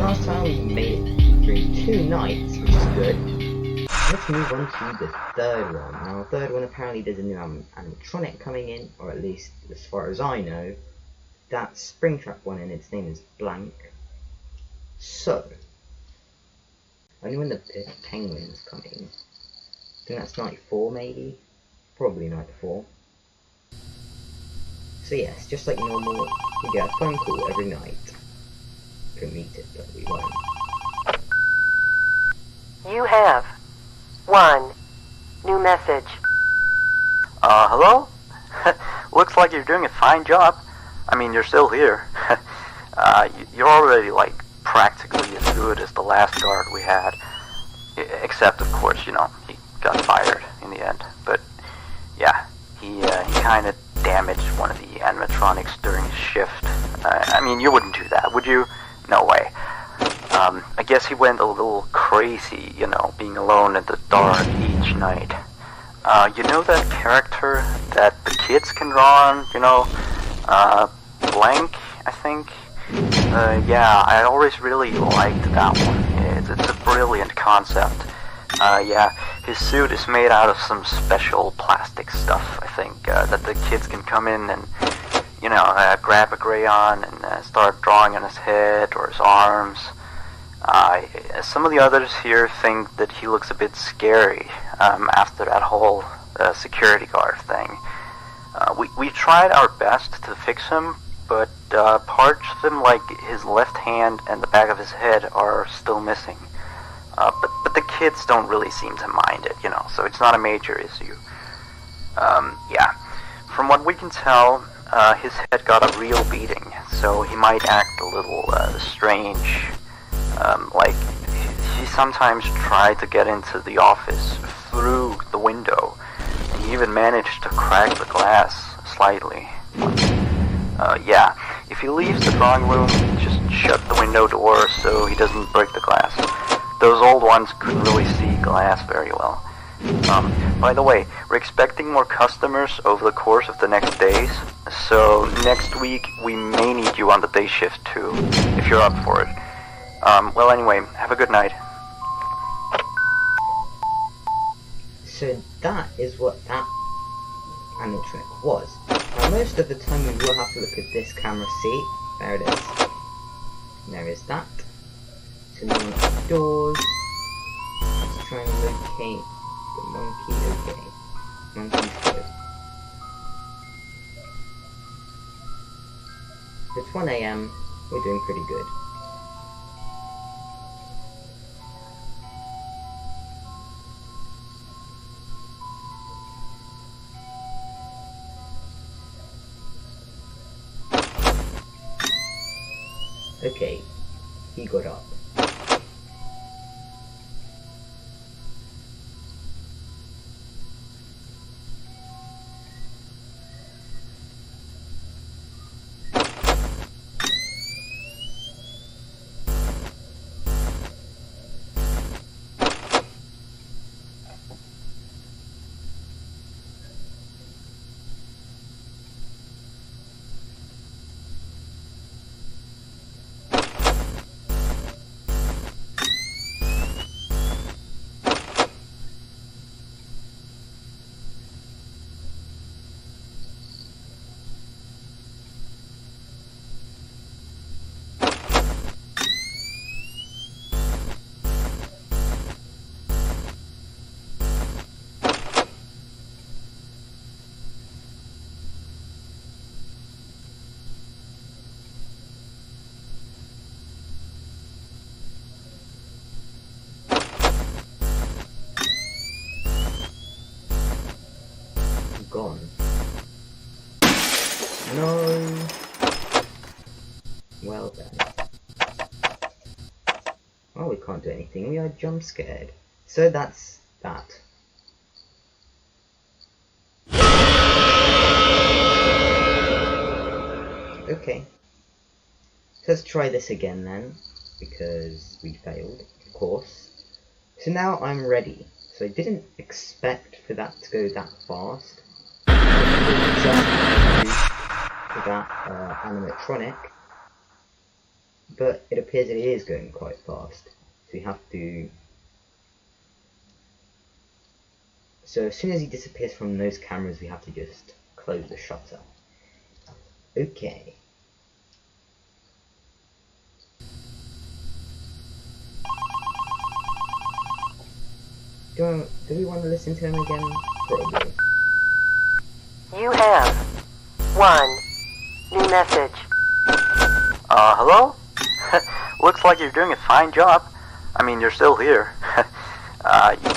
last time we made it through 2 nights, which is good. Let's move on to the third one. Now, the third one, apparently there's a new animatronic coming in, or at least as far as I know. That's Springtrap one, and its name is Blank. So, only when the penguins come in. I think that's night 4, maybe? Probably night 4. So yes, just like normal, we get a phone call every night. We can meet it, but we won't. You have 1 new message. Hello? Looks like you're doing a fine job. I mean, you're still here. You're already, like, practically as good as the last guard we had. Except, of course, you know, he got fired in the end. But, yeah, he kind of damaged one of the animatronics during his shift. I mean, you wouldn't do that, would you? No way. I guess he went a little crazy, you know, being alone in the dark each night. You know that character that the kids can draw on, you know? Blank, I think? Yeah, I always really liked that one. It's a brilliant concept. Yeah, his suit is made out of some special plastic stuff, I think, that the kids can come in and, you know, grab a crayon and start drawing on his head or his arms. Some of the others here think that he looks a bit scary after that whole security guard thing. We tried our best to fix him, but parts of him, like his left hand and the back of his head, are still missing. But the kids don't really seem to mind it, you know, so it's not a major issue. Yeah, from what we can tell, his head got a real beating, so he might act a little strange. Like, he sometimes tried to get into the office through the window, and he even managed to crack the glass slightly. Yeah, if he leaves the drawing room, just shut the window door so he doesn't break the glass. Those old ones couldn't really see glass very well. By the way, we're expecting more customers over the course of the next days, so next week we may need you on the day shift too, if you're up for it. Well anyway, have a good night. So that is what that animatronic was. Now most of the time we will have to look at this camera. See? There it is. And there is that. So now on the doors. Let's try and locate the monkey. Okay. Monkey's good. It's 1 AM. We're doing pretty good. Okay, he got up. Gone. No. Well then. Well, we can't do anything. We are jump scared. So that's that. Okay. Let's try this again then, because we failed, of course. So now I'm ready. So I didn't expect for that to go that fast. Just to that animatronic. but it appears that it is going quite fast. So we have to... So as soon as he disappears from those cameras, we have to just close the shutter. Okay. Do we want to listen to him again? Probably. You have 1 new message. Hello? Looks like you're doing a fine job. I mean, you're still here.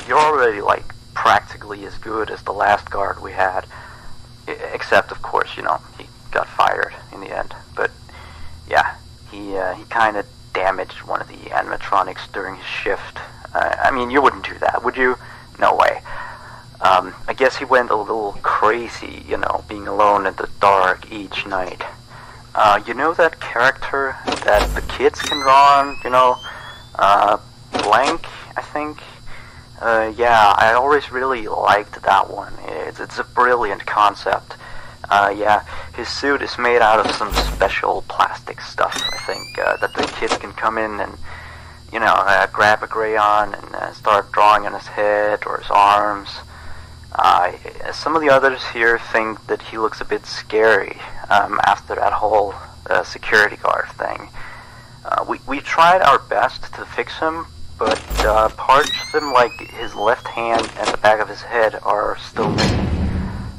You're already, like, practically as good as the last guard we had. Except, of course, you know, he got fired in the end. But, yeah, he kind of damaged one of the animatronics during his shift. I mean, you wouldn't do that, would you? No way. I guess he went a little crazy, you know, being alone in the dark each night. You know that character that the kids can draw on, you know? Blank, I think? Yeah, I always really liked that one. It's a brilliant concept. Yeah, his suit is made out of some special plastic stuff, I think, that the kids can come in and, you know, grab a crayon and start drawing on his head or his arms. Some of the others here think that he looks a bit scary after that whole security guard thing. We tried our best to fix him, but parts of him, like his left hand and the back of his head, are still missing.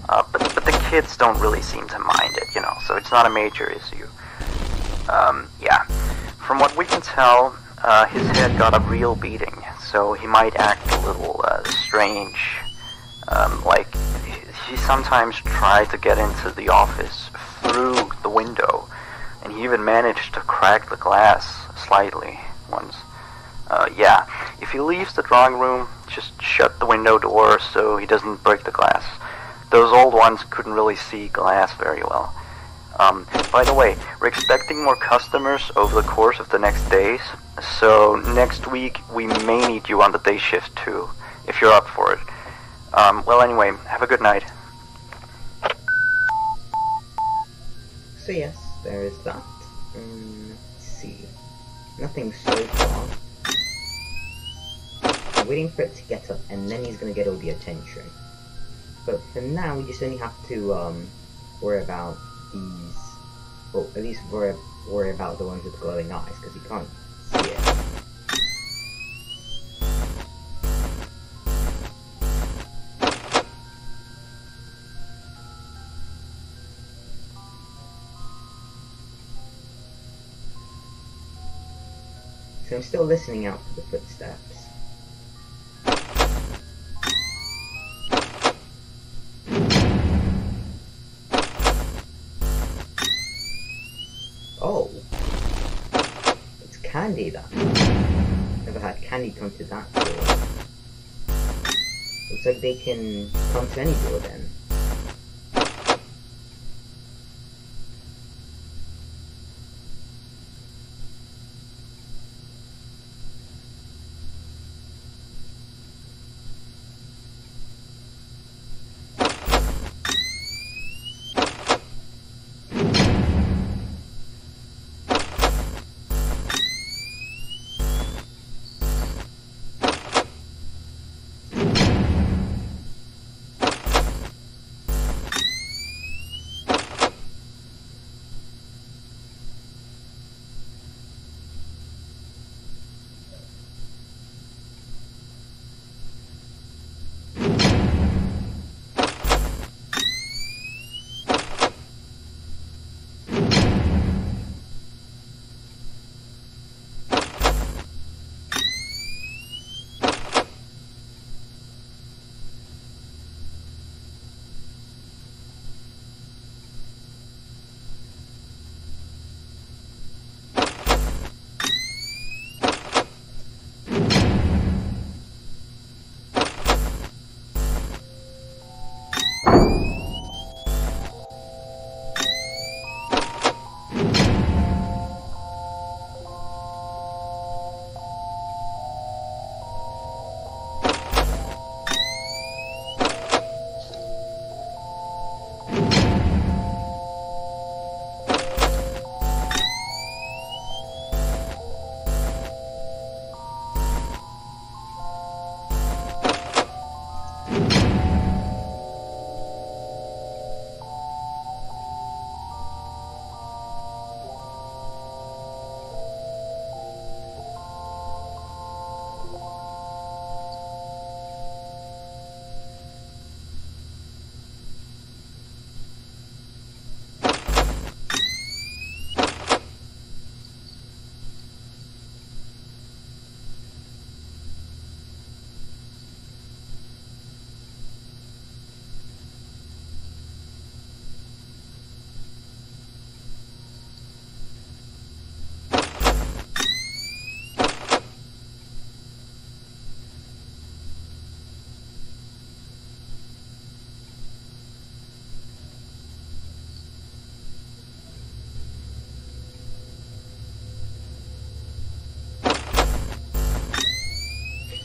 But the kids don't really seem to mind it, you know, so it's not a major issue. Yeah, from what we can tell, his head got a real beating, so he might act a little strange. Like, he sometimes tried to get into the office through the window, and he even managed to crack the glass slightly once. Yeah, if he leaves the drawing room, just shut the window door so he doesn't break the glass. Those old ones couldn't really see glass very well. By the way, we're expecting more customers over the course of the next days, so next week we may need you on the day shift too, if you're up for it. Well, anyway, have a good night. So yes, there is that. Let's see. Nothing so far. I'm waiting for it to get up, and then he's gonna get all the attention. But for now, we just only have to worry about these, or at least worry about the ones with glowing eyes, because he can't see it. So I'm still listening out for the footsteps. Oh! It's Candy then. Never had Candy come to that door. Looks like they can come to any door then.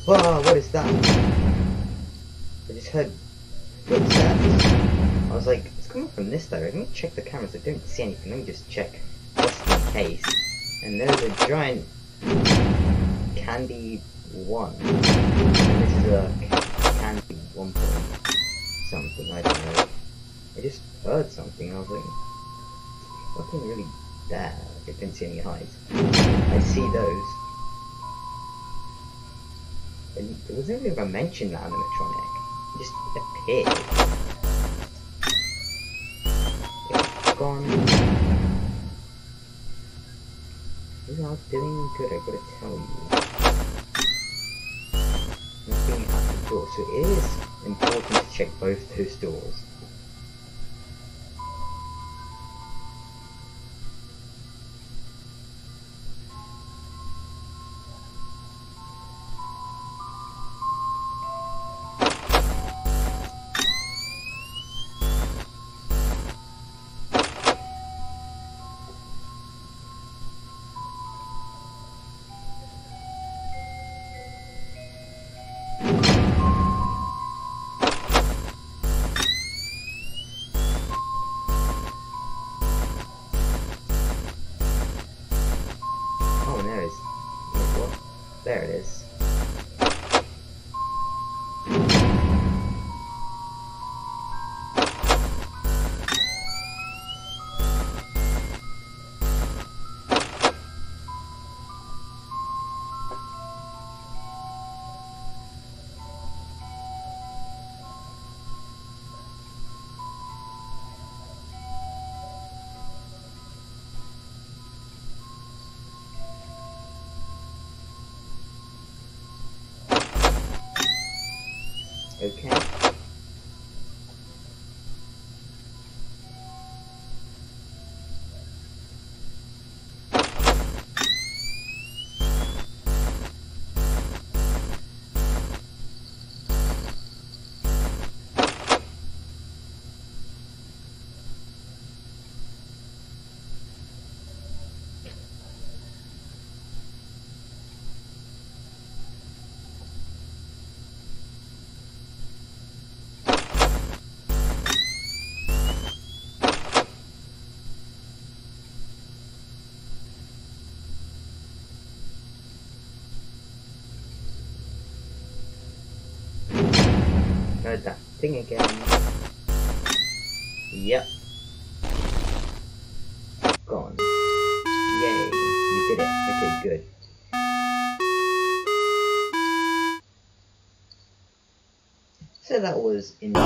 Whoa, what is that? I just heard footsteps. I was like, it's coming from this direction. Let me check the cameras. I don't see anything. Let me just check just in case. And there's a giant candy 1. And this is a candy 1 point something, I don't know. I just heard something. I was like, nothing really there. I didn't see any highs. I see those. And there was never even mentioned that animatronic. It just appeared. It's gone. These are doing good, I gotta tell you. Nothing at the door, so it is important to check both those doors. There it is. Okay. Heard that thing again. Yep. Gone. Yay. You did it. Okay, good. So that was in 2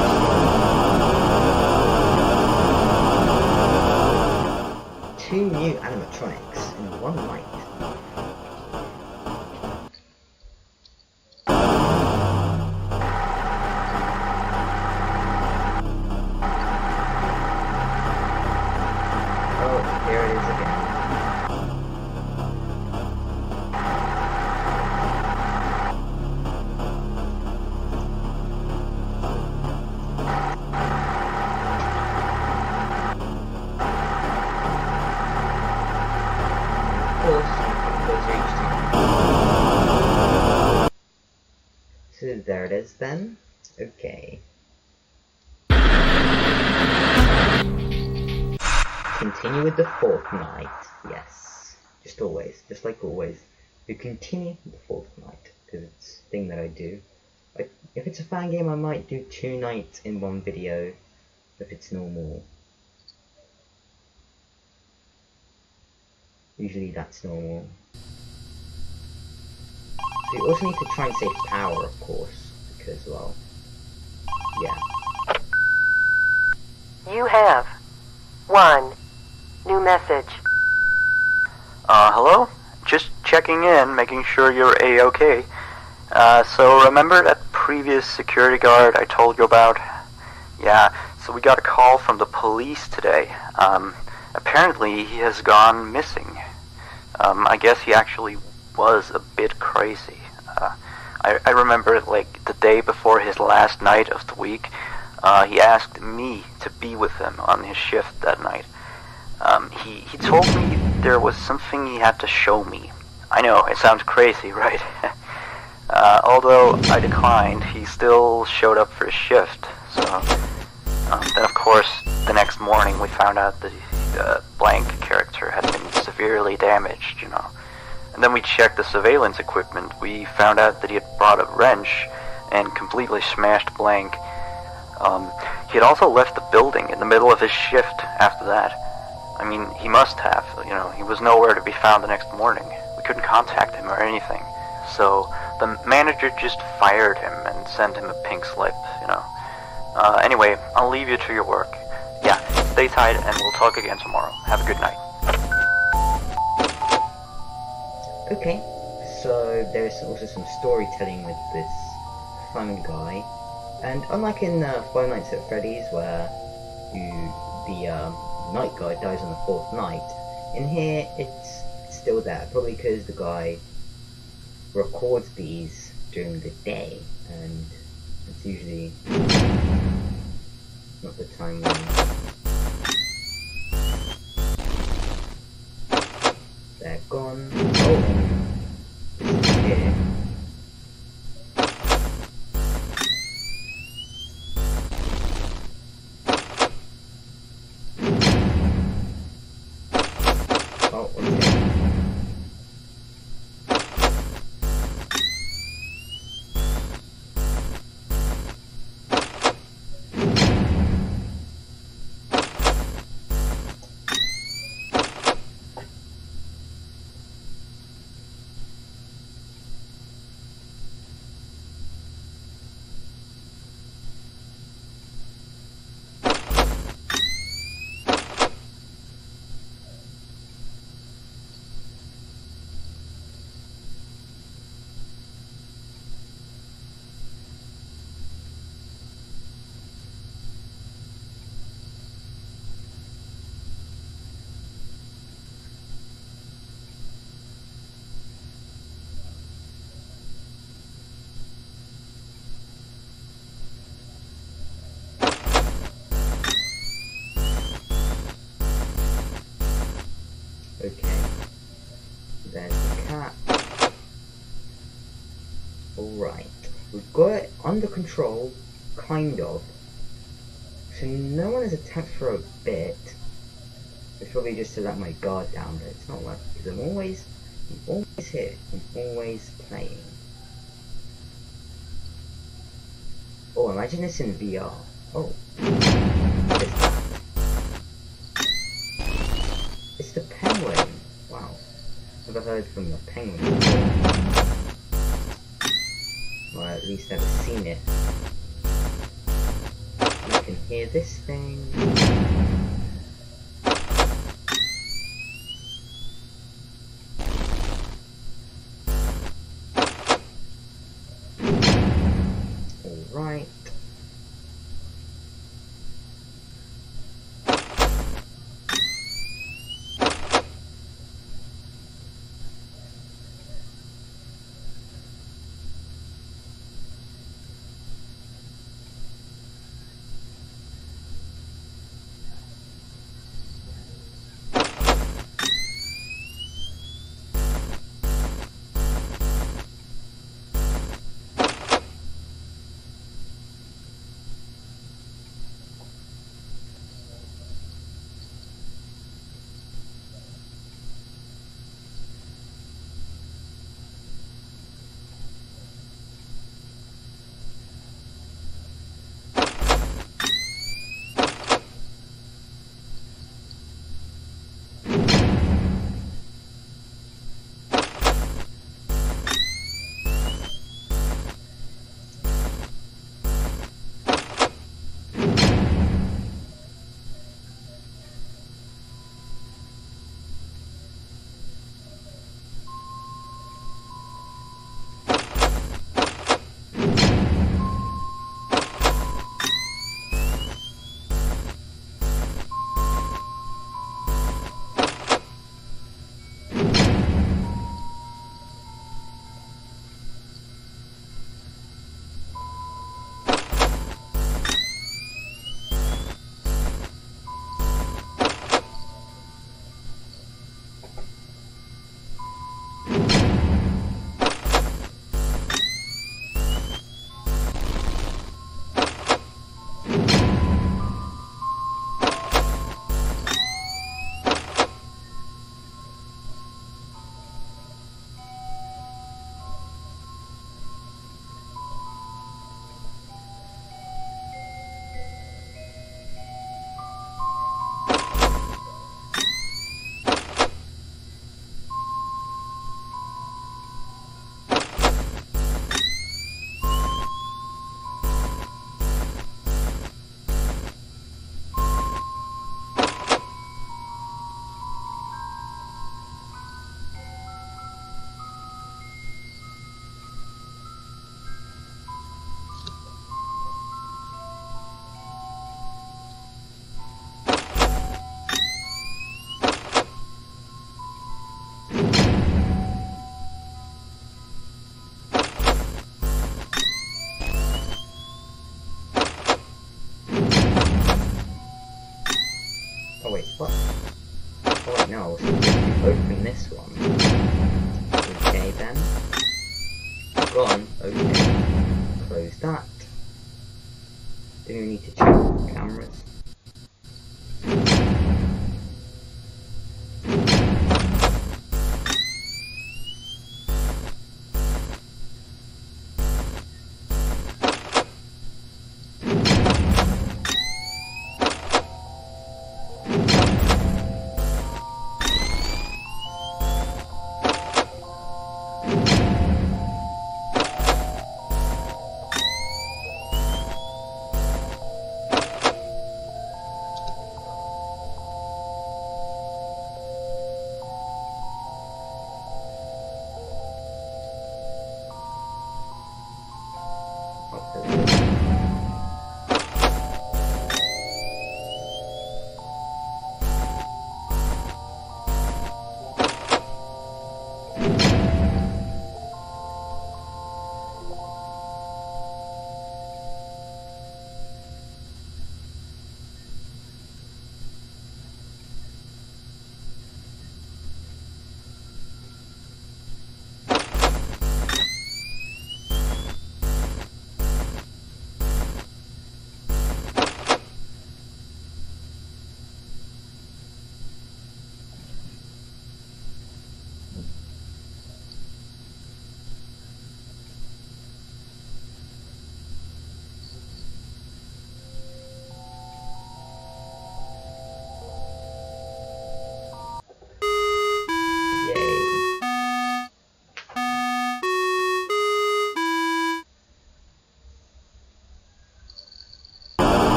new animatronics in 1 night. There it is again. Of course, those are each time. So there it is then. Okay. Continue with the 4th night. Yes. Just always. Just like always. You continue with the 4th night. Because it's a thing that I do. Like, if it's a fan game, I might do 2 nights in 1 video. If it's normal. Usually that's normal. So you also need to try and save power, of course. Because, well... yeah. You have 1 new message. Hello? Just checking in, making sure you're A-okay. So remember that previous security guard I told you about? Yeah, so we got a call from the police today. Apparently he has gone missing. I guess he actually was a bit crazy. I remember, like, the day before his last night of the week, he asked me to be with him on his shift that night. He told me there was something he had to show me. I know, it sounds crazy, right? Although I declined, he still showed up for his shift. So then, of course, the next morning we found out that the blank character had been severely damaged, And then we checked the surveillance equipment. We found out that he had brought a wrench and completely smashed blank. He had also left the building in the middle of his shift after that. I mean, he must have, he was nowhere to be found the next morning. We couldn't contact him or anything. So the manager just fired him and sent him a pink slip, Anyway, I'll leave you to your work. Yeah, stay tight and we'll talk again tomorrow. Have a good night. Okay, so there is also some storytelling with this fun guy. And unlike in Five Nights at Freddy's, where the night guard dies on the 4th night, in here it's still there, probably because the guy records these during the day, and it's usually not the time when they're gone. Oh, this is here. Oh, okay. Okay, there's the cat. Alright, we've got it under control, kind of. So no one has attacked for a bit. It's probably just to let my guard down, but it's not like, because I'm always here, I'm always playing. Oh, imagine this in VR. Oh, what is that? It's the penguin. Wow. Never heard from the penguin before. Or at least never seen it. I can hear this thing. Alright.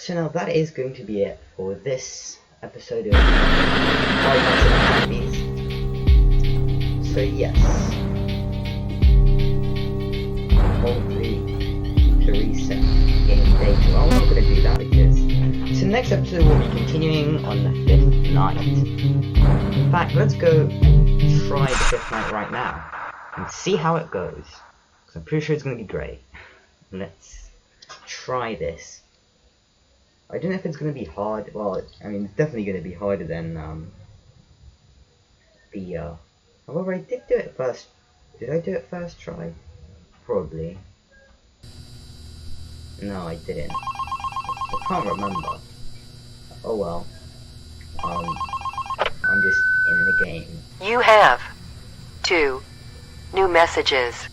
So now that is going to be it for this episode of Five Nights at Freddy's. So yes, hopefully to reset game data. Well, I'm not going to do that because so the next episode will be continuing on the 5th night. In fact, let's go try the 5th night right now and see how it goes. Because I'm pretty sure it's going to be great. Let's try this. I don't know if it's going to be hard. Well, I mean, it's definitely going to be harder than however, I did do it first. Did I do it first try? Probably. No, I didn't. I can't remember. Oh well. I'm just in the game. You have 2 new messages.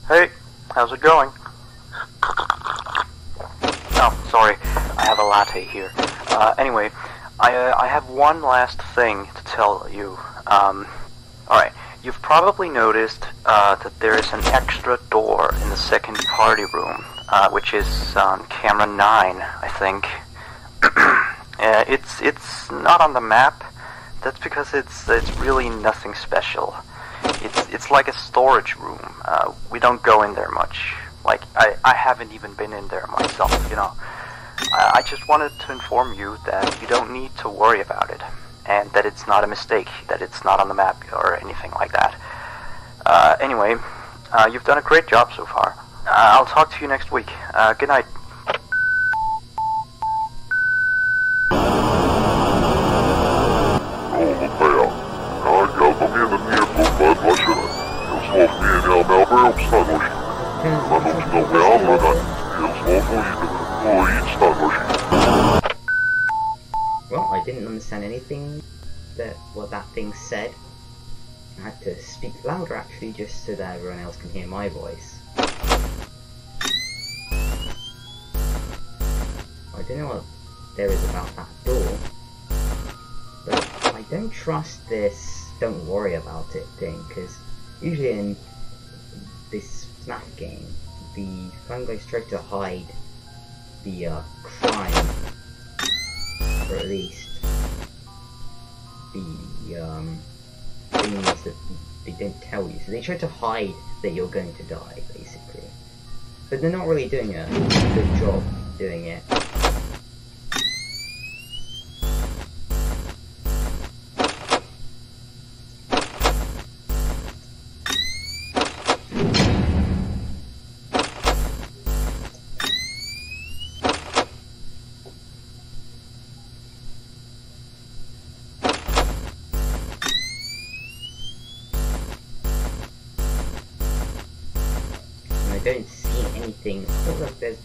Hey, how's it going? Oh, sorry, I have a latte here. Anyway, I have one last thing to tell you. Alright, you've probably noticed that there is an extra door in the second party room, which is on camera 9, I think. It's not on the map. That's because it's really nothing special. It's like a storage room. We don't go in there much. Like, I haven't even been in there myself, you know. I just wanted to inform you that you don't need to worry about it, and that it's not a mistake, that it's not on the map or anything like that. Anyway, you've done a great job so far. I'll talk to you next week. Good night. Well, I didn't understand anything what that thing said. I had to speak louder actually, just so that everyone else can hear my voice. I don't know what there is about that door, but I don't trust this "don't worry about it" thing, because usually in this FNAF game, the phone guys try to hide the crime, or at least the things that they don't tell you. So they try to hide that you're going to die, basically. But they're not really doing a good job doing it. I don't see anything. Oh look, there's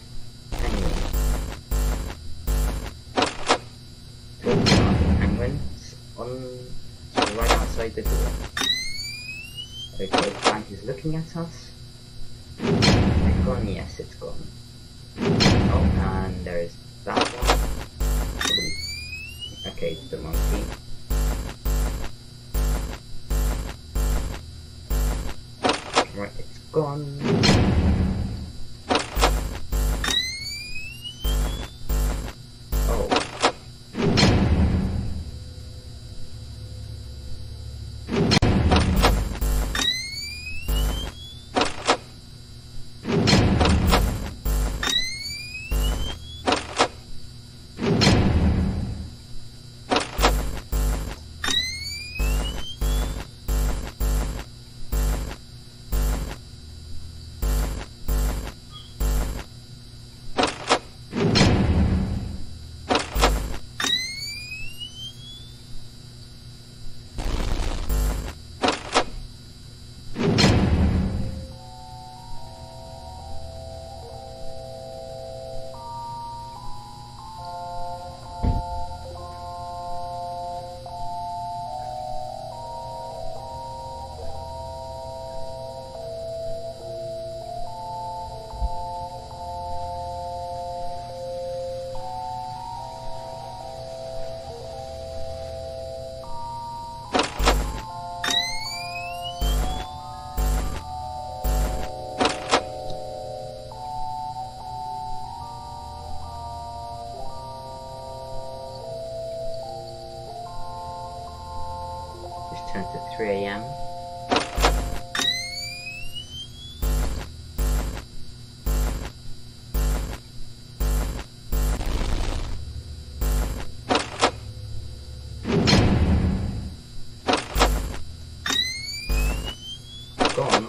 penguins on right outside the door. Okay, Frank is looking at us. It's gone, yes, it's gone. Oh, and there's that one. Okay, the monkey. Right, it's gone. return to 3 AM. Gone.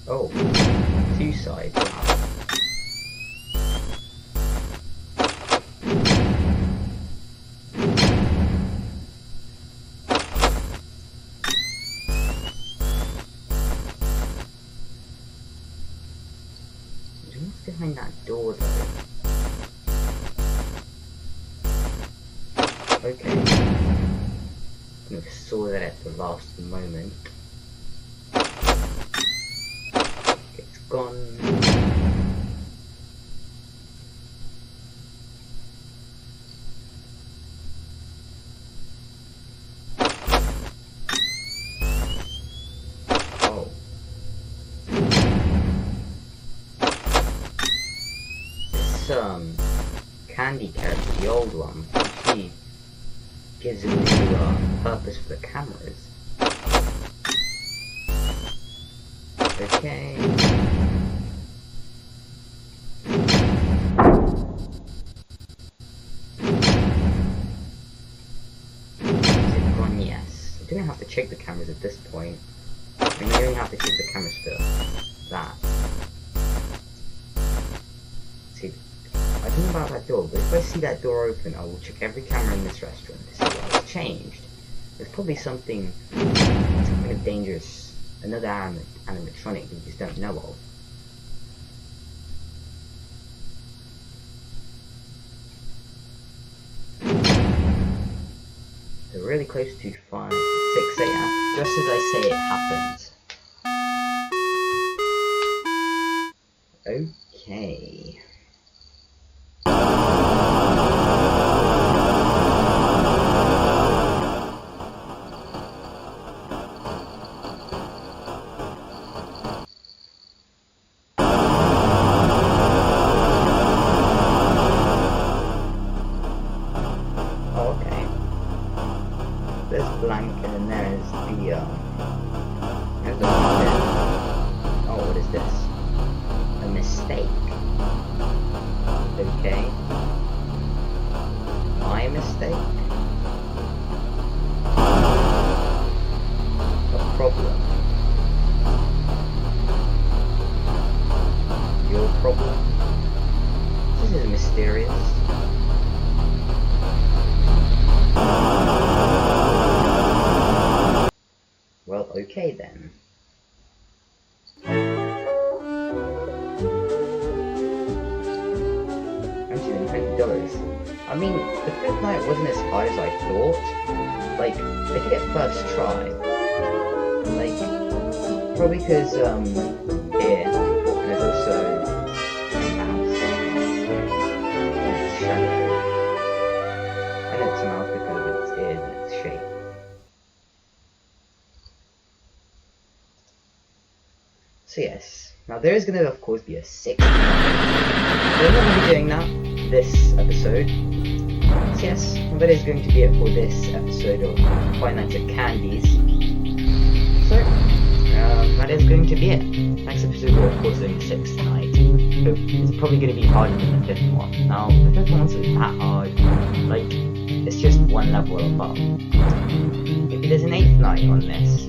Oh, 2 sides. What's behind that door though? Okay. I saw that at the last moment. It's gone. Oh. This Candy character, the old one, she gives a new purpose for the cameras. Okay. Is it gone? Yes. I don't have to check the cameras at this point. I mean, I don't have to check the cameras for that. See, I don't know about that door, but if I see that door open, I will check every camera in this restaurant to see what has changed. There's probably something kind of dangerous, another animatronic that you just don't know of. So really close to 6 AM, just as I say it happens. Okay. Blank, and then there's the oh, what is this? A mistake. Okay. I mistake? A problem? Your problem? This is mysterious. Well, okay then. $120. I mean, the fifth night wasn't as high as I thought. Like, they did it first try. Like, probably because, here, and there's also a mouse. And its shadow. I know it's a mouse because of its ears and its shape. So yes, now there is going to of course be a sixth one. We're not going to be doing that this episode. So yes, that is going to be it for this episode of Five Nights at Candy's. So, that is going to be it. Next episode will of course be the sixth night. So it's probably going to be harder than the fifth one. Now, the fifth one wasn't that hard. Like, it's just one level above. Maybe there's an eighth night on this.